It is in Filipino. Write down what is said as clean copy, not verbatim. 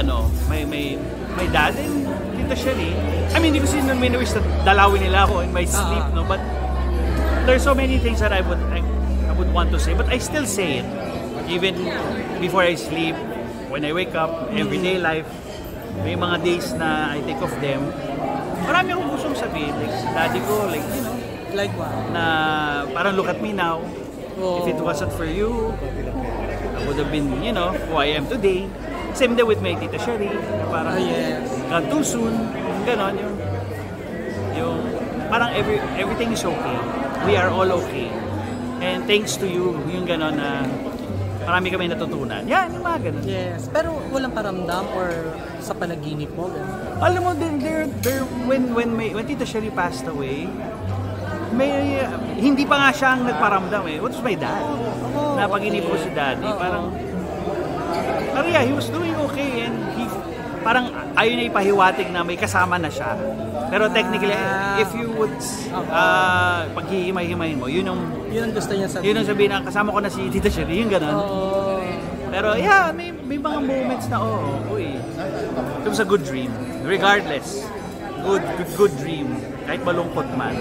my dad and Tita Sherry. I mean, hindi ko wish na dalawin nila ako in my sleep, no? But there's so many things that I would want to say, but I still say it. Even before I sleep, when I wake up, everyday life, may mga days na I think of them. Marami akong gustong sabihin, like daddy ko, like, you know, like what? Na parang look at me now. If it wasn't for you, I would have been, you know, who I am today. Same day with my Tita Sherry, na parang gone too soon, ganon, yung parang everything is okay. We are all okay. And thanks to you, yung ganon na marami kami natutunan. Yan, yung mga ganon. Yes, pero walang paramdam or sa panaginip mo? Ganun. Alam mo, when Tita Sherry passed away, hindi pa nga siya ang nagparamdam eh. What was my dad? Napaginip ko si daddy, parang yeah, he was doing okay and parang ayaw niya ipahiwatig na may kasama na siya. Pero technically, if you would paghihimay-himayin mo, yun ang gusto niya sabihin. Yun ang sabihin na kasama ko na si Tita Sherry, yung gano'n. Pero yeah, may mga moments na it was a good dream. Regardless, good dream. Kahit malungkot man.